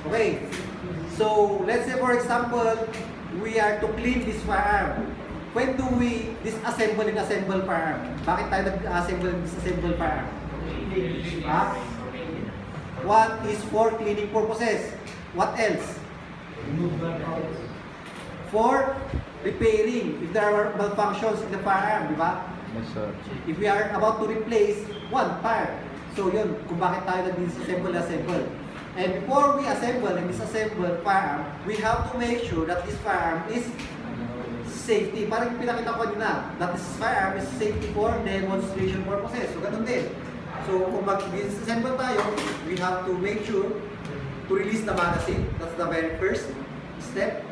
Okay. So, let's say for example, we are to clean this firearm. When do we disassemble and assemble firearm? Bakit tayo nag-assemble and disassemble firearm? One is for cleaning purposes. What else? For repairing, if there are malfunctions in the firearm, di ba? Yes, sir. If we are about to replace one part. So yun, kung bakit tayo nag-disassemble, assemble. And before we assemble and disassemble firearm, we have to make sure that this firearm is safety. Parang pinakita ko na, that this firearm is safety for demonstration purposes. So ganun din. So kung mag-disassemble tayo, we have to make sure to release the magazine. That's the very first step.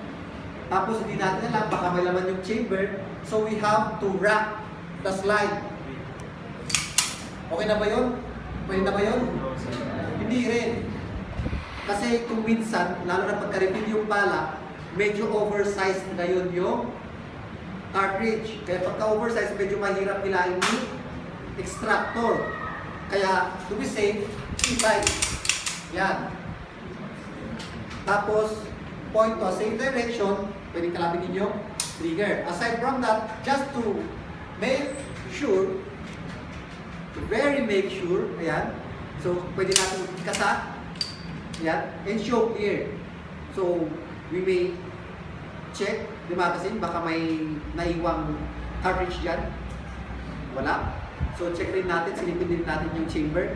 Tapos hindi natin alam, baka may laman yung chamber. So we have to rack the slide. Okay na ba yun? Pwede na ba yun? Hindi rin. Kasi kung minsan, lalo na pagka-refill yung bala, medyo oversized na yun yung cartridge. Kaya pagka-oversized, medyo mahirap nilain yung extractor. Kaya, to be safe, inside. Yan. Tapos, point to a safe direction, pwede kalapin ninyo trigger. Aside from that, just to make sure, make sure, ayan. So, pwede natin ikasa, ayan, and show clear. So, we may check the magazine, baka may naiwang cartridge dyan. Wala. So, check rin natin, silipin din natin yung chamber.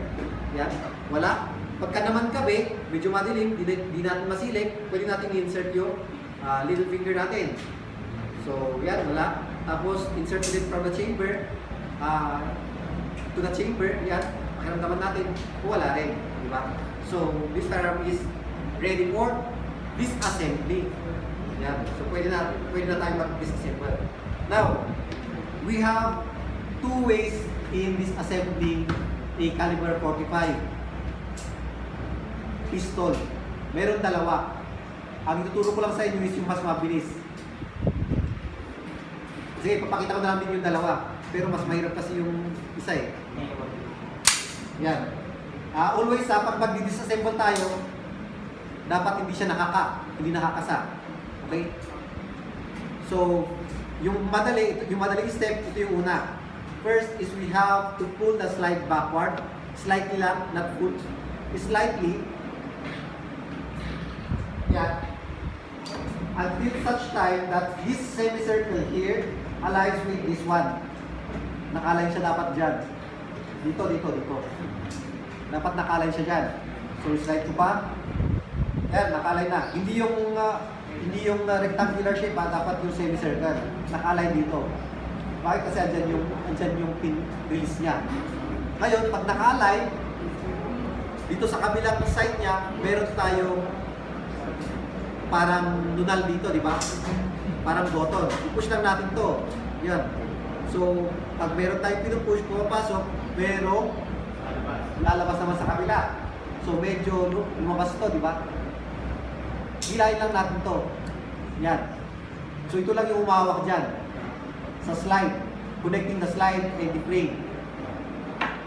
Ayan, wala. Pagka naman gabi, medyo madilim, di natin masilip, pwede natin i-insert yung little finger natin. So, yan, wala. Tapos, insert it from the chamber to the chamber, yan. Pakiramdaman natin, wala rin. Diba? So, this firearm is ready for disassembly. Yan. So, pwede na tayo mag-disassemble. Now, we have two ways in disassembling a caliber 45 pistol. Meron dalawa. Ang ituturo ko lang sa inyo is yung mas mabilis. Sige, papakita ko na lang din yung dalawa. Pero mas mahirap kasi yung isa eh. Yan. Always pag mag-disassemble tayo, dapat hindi siya hindi nakakasa. Okay? So, yung madaling step, ito yung una. First is we have to pull the slide backward. Slightly lang, not full. Slightly. Yan. Until such time that this semicircle here aligns with this one. Nakalign siya dapat dyan. Dito. Dapat nakalign siya dyan. So, slide ko pa. Yan, nakalign na. Hindi yung rectangular shape, dapat yung semicircle. Nakalign dito. Bakit? Kasi andyan yung pin release niya. Ngayon, pag naka-align, dito sa kabilang side niya, meron tayong parang nunal dito, di ba? Parang button. I-push lang natin to. Yan. So, pag meron tayong pinupush, pumapasok, pero lalabas naman sa kabila. So, medyo lumabas to, di ba? Hilahin lang natin to. Yan. So, ito lang yung umawak dyan. Sa slide. Connecting the slide and the frame.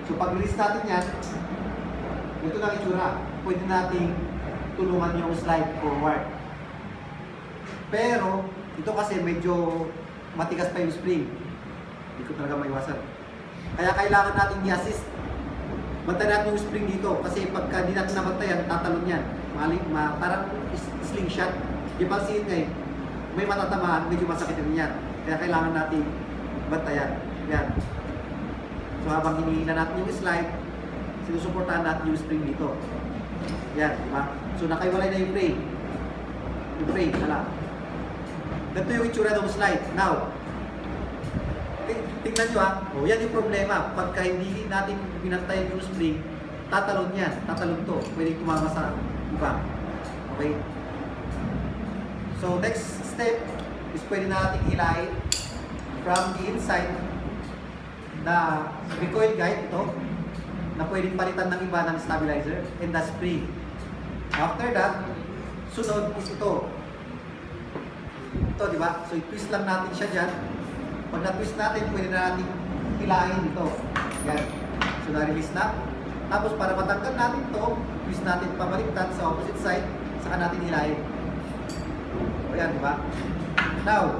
So, pag release natin yan, ito lang itsura. Pwede nating tulungan yung slide forward. Pero, ito kasi medyo matigas pa yung spring. Hindi ko talaga maiwasan. Kaya kailangan natin i-assist. Bantayan natin yung spring dito. Kasi pagka di natin nabantayan, tatalon yan. Parang slingshot. Yung pansin ngayon, may matatamaan, medyo masakit rin yan. Kaya kailangan natin bantayan. Yan. So habang hinihila natin yung slide, sinusuportahan natin yung spring dito. Yan, di ba? So nakaiwalay na yung frame. Yung frame, hala. Ganito yung itsura ng slide. Now, tingnan nyo o yan yung problema. Pagka hindi natin binantayan yung spring, tatalon yan. Tatalon to. Pwede tumama sa iba. Okay? So, next step is pwede natin hilahin from the inside na recoil guide ito na pwedeng palitan ng iba ng stabilizer and the spring. After that, sunod is ito. Ito, di ba? So, i-twist lang natin siya dyan. Pag na-twist natin, pwede na natin hilahin ito. Yan. So, na-release na. Tapos, para matanggal natin ito, twist natin pabaliktad sa opposite side, saka natin hilahin. O yan, di ba? Now,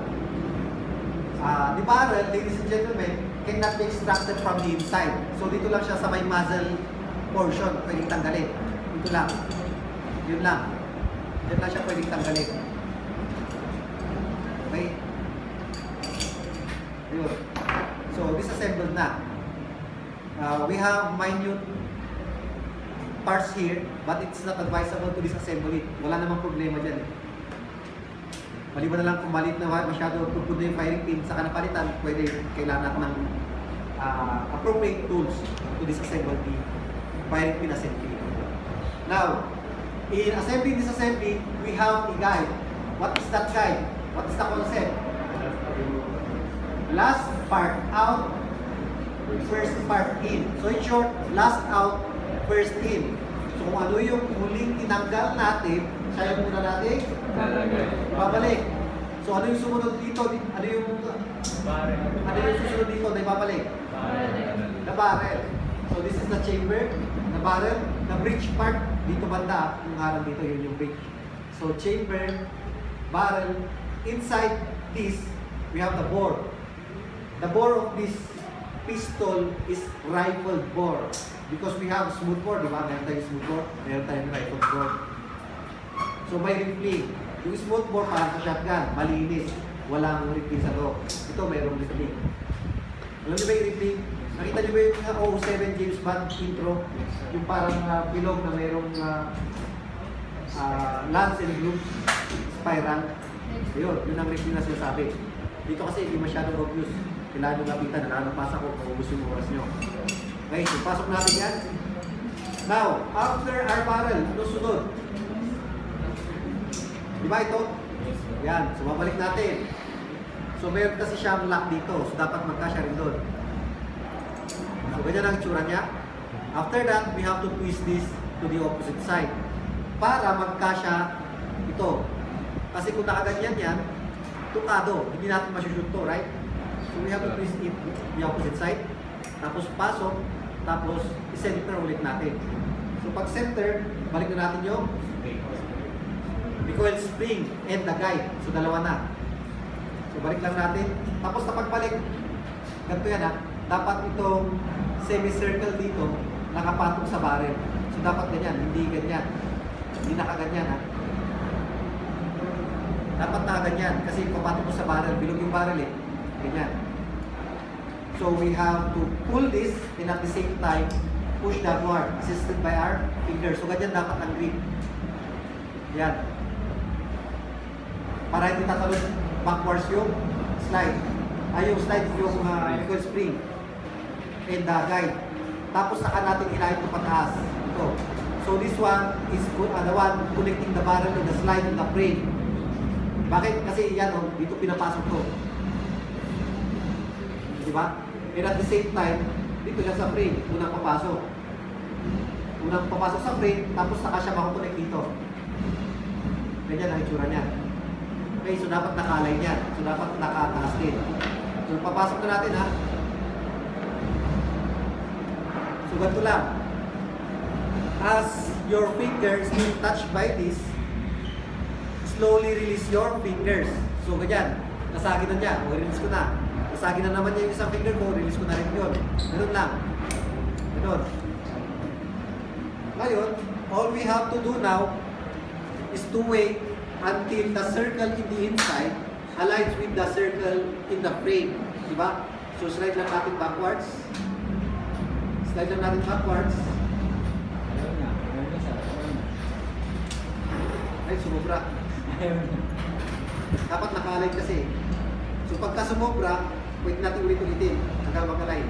the barrel, ladies and gentlemen, cannot be extracted from the inside. So dito lang siya sa may muzzle portion, pwedeng tanggalin. Dito lang. Yun lang. Diyan lang siya pwedeng tanggalin. Okay? Yun. So, disassembled na. We have minute parts here, but it's not advisable to disassemble it. Wala namang problema dyan. Maliban na lang kung malit na masyado pupunta yung firing pin, saka napalitan, pwede kailangan natin ng appropriate tools to disassemble the firing pin assembly. Now, in assembly and disassembly, we have a guide. What is that guide? What is the concept? Last part out, first part in. So in short, last out, first in. So kung ano yung huling tinanggal natin, siya yung muna natin babalik. So ano yung sumunod dito? Ano yung susunod dito na ibabalik? The barrel. So this is the chamber, the barrel, the bridge part. Dito banda, yung harang dito, yun yung bridge. So chamber, barrel, inside this, we have the bore. The bore of this pistol is rifled bore. Because we have smooth bore, di ba? Meron tayong smooth bore, meron tayong rifled bore. So may riffling. Yung smooth bore parang sa shotgun, malinis. Walang riffling sa loob. Ito mayroong riffling. Alam niyo ba yung riffling? Nakita niyo ba yung 007 James Bond intro? Yung parang bilog na mayroong lance and loop, spiral. Yun ang riffling na sinasabi. Dito kasi hindi masyadong obvious. Kailangan nyo lapitan, nakakapasa ko, maubos yung oras nyo. Okay, so pasok natin yan. Now, after our barrel, ano sunod? Diba ito? Yan, so babalik natin. So mayroon kasi siyang lock dito, so dapat magkasya rin doon. So ganyan ang itsura niya. After that, we have to twist this to the opposite side para magkasya ito. Kasi kung nakaganyan yan, tukado, hindi natin masushoot to, right? So we have to twist it the opposite side. Tapos pasok, tapos i-center ulit natin. So pag center, balik na natin yung recoil spring and the guide. So dalawa na. So balik lang natin. Tapos na pagbalik, ganito yan ha. Dapat itong semicircle dito nakapatong sa barrel. So dapat ganyan, hindi ganyan. Hindi nakaganyan ha. Dapat nakaganyan kasi papatong ko sa barrel. Bilog yung barrel eh. Ganyan. So we have to pull this and at the same time push downward assisted by our fingers. So ganyan dapat ang grip. Yan. Para hindi tatalon backwards yung slide. Ay yung slide yung recoil spring and the guide. Tapos saka natin ilahin ito pataas. Ito. So this one is the one connecting the barrel to the slide and the frame. Bakit? Kasi yan dito pinapasok to. Diba? And at the same time, dito siya sa frame, unang papasok. Unang papasok sa frame, tapos saka siya makukonek dito. Ganyan ang itsura niya. Okay, so dapat naka-align yan. So dapat nakataas din. So papasok na natin ha. So ganito lang. As your fingers being touched by this, slowly release your fingers. So ganyan, nasagin na niya. O release ko na. Nasagin na naman niya yung isang finger ko, release ko na rin yun. Ganun lang. Ganun. Ngayon, all we have to do now is to wait until the circle in the inside aligns with the circle in the frame. Diba? So slide lang natin backwards. Slide lang natin backwards. Ay, sumubra. Dapat naka-align kasi. So pagka sumubra, pwede natin ulit-ulitin hanggang mag-align.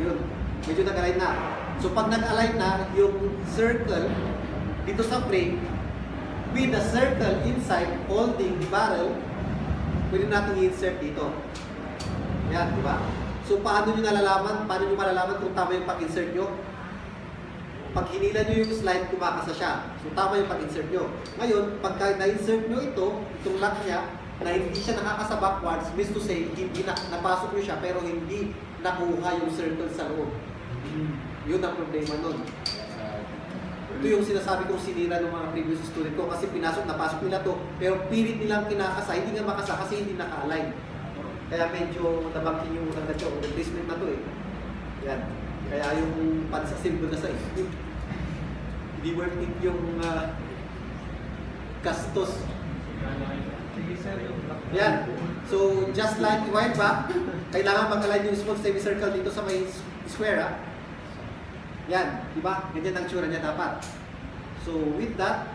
Yun. Medyo nag-align na. So pag nag-align na, yung circle dito sa frame with the circle inside holding the barrel, pwede natin i-insert dito. Yan, di ba? So paano nyo nalalaman? Paano nyo malalaman kung tama yung pag-insert nyo? Pag hinila nyo yung slide, kumakasa siya. So tama yung pag-insert nyo. Ngayon, pagka na-insert nyo itong lock niya, na hindi siya nakakasa backwards, means to say, hindi napasok nyo siya, pero hindi nakuha yung circle sa loob. Yun ang problema nun. Ito yung sinasabi kong sinira ng mga previous student ko kasi napasok nila to, pero pilit nilang kinakasa, hindi nga makasa kasi hindi naka-align. Kaya medyo nabangkin yung utang na ito, replacement na to eh. Yan. Kaya yung pansasimple na sa isip, hindi worth it yung gastos. Yan. So, just like i-wind back, kailangan mag-align yung smooth semicircle dito sa may square, ha? Yan, di ba? Ganyan ang tsura niya dapat. So, with that,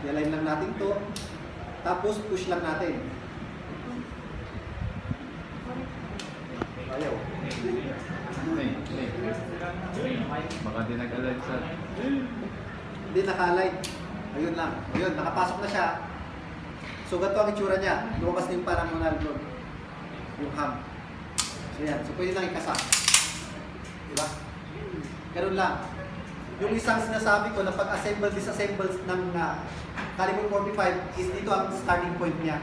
i-align lang natin to. Tapos, push lang natin. Ayaw. Baka di nag-align sa... Hindi naka-align. Ayun lang. Ayun, nakapasok na siya. So, ganito ang itsura niya. Lumabas din parang monal doon. Yung ham. So, yan. So, pwede nang ikasa. Diba? Ganun lang. Yung isang sinasabi ko na pag-assemble, disassemble ng caliber 45 is dito ang starting point niya.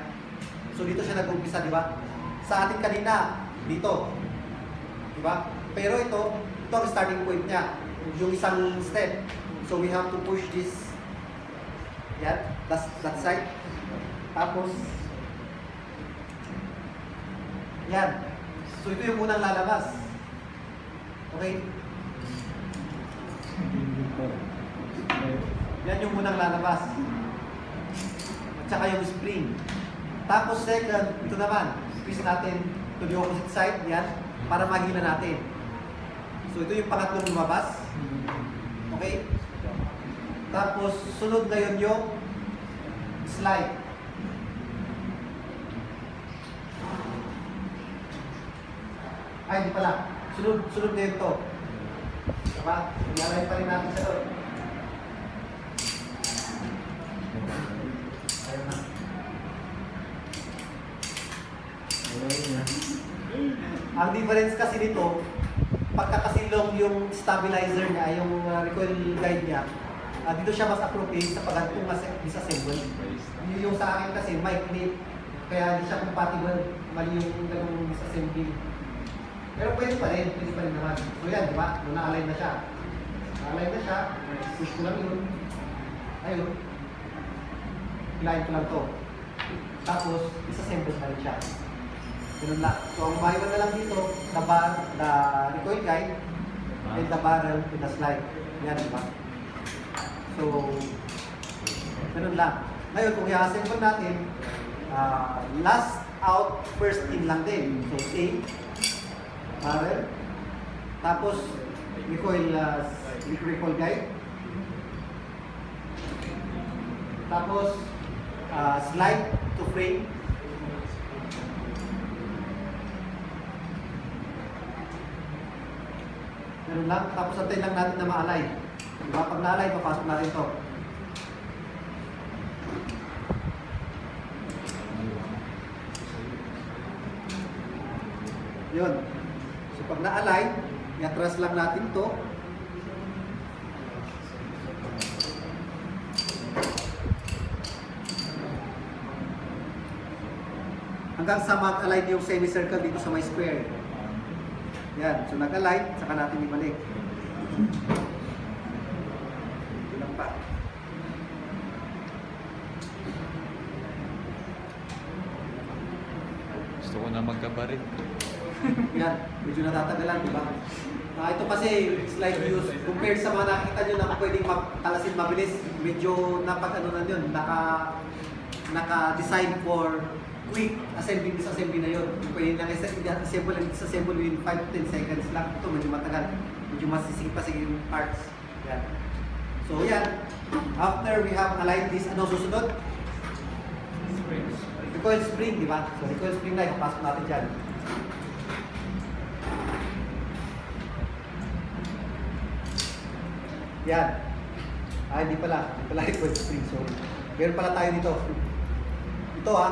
So, dito siya nag-umpisa, diba? Sa ating kanina, dito. Diba? Pero ito ang starting point niya. Yung isang step. So, we have to push this. Yan. That side. Tapos, yan. So, ito yung unang lalabas. Okay? Yan yung unang lalabas. At saka yung spring. Tapos, second, ito naman. Squeeze natin to the opposite side. Yan. Para mahila natin. So, ito yung pangatlong lumabas. Okay? Tapos, sunod ngayon yung slide. Ay, di pala. Sunod na yun to. Diba? Nalay pa rin natin sa doon. Ayaw na. Ang difference kasi nito, pagkakasilong yung stabilizer niya, yung recoil guide niya, dito siya mas appropriate sa pagantong disassemble. Yung sa akin kasi, mic clip, kaya hindi siya compatible. Mali yung ganung disassembly. Pero pwede pa rin naman. So yan, di ba? Nung na-align na siya. Na-align na siya, push ko lang yun. Ayun. Hilahin ko lang to. Tapos, disassemble na rin siya. Ganun lang. So, ang mahiwan na lang dito, the recoil guide and the barrel with the slide. Yan, di ba? So, ganun lang. Ngayon, kung i-assemble natin, last out, first in lang din. So, same. Barrel. Tapos, recoil guide. Tapos, slide to frame. Ganun lang. Tapos, antayin lang natin na ma-align. Diba? Pag na-align, papasok natin to. Yun. So, pag na-align, i-atras lang natin to. Hanggang sa mag-align yung semicircle dito sa may square. Yan. So, nag-align, saka natin ibalik. Ito lang pa. Gusto ko na magkabarit. Yan, medyo natatagalan, di ba? Ito kasi slide use, compared sa mga nakikita nyo na pwedeng talasin mabilis, medyo napag-ano na yun, naka-design for quick assembly, disassembly na yun. Pwede nang assemble and disassemble within 5 to 10 seconds lang. Ito medyo matagal, medyo masisigit pa sige yung parts. Yan. So yan, after we have aligned this, ano susunod? Recoil spring, di ba? So recoil spring na, ipapasok natin dyan. Yan. Hindi pala recoil spring, sorry. Meron pala tayo dito. Ito ha.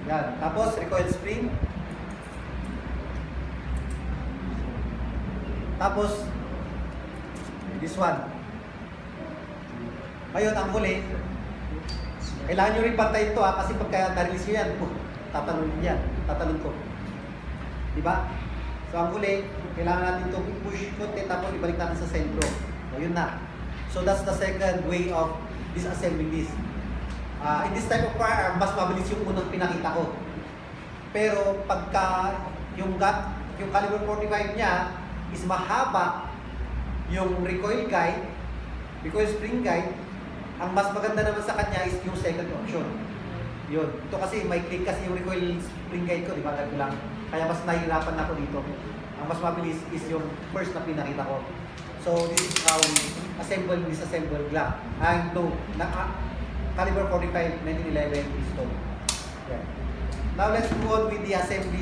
Yan. Tapos recoil spring. Tapos this one. Ngayon, ang huli, kailangan nyo rin pantayin ito ha, kasi pagka na-release nyo yan, tatalon yan. Tatalon ko. Diba? So ang huli, kailangan natin itong i-push konti tapos ibalik natin sa sentro. So yun na. So that's the second way of disassembling this. In this type of firearm, mas mabilis yung unang pinakita ko. Pero pagka yung caliber 45 niya is mahaba yung recoil guide, recoil spring guide, ang mas maganda naman sa kanya is yung second option. Yun. Ito kasi may click kasi yung recoil spring guide ko, di ba? Lang. Kaya mas nahihirapan na ako dito. Ang mas mabilis is yung first na pinakita ko. So this is how we assemble, disassemble Glock. Caliber 45 1911 pistol. Yeah. Now let's move on with the assembly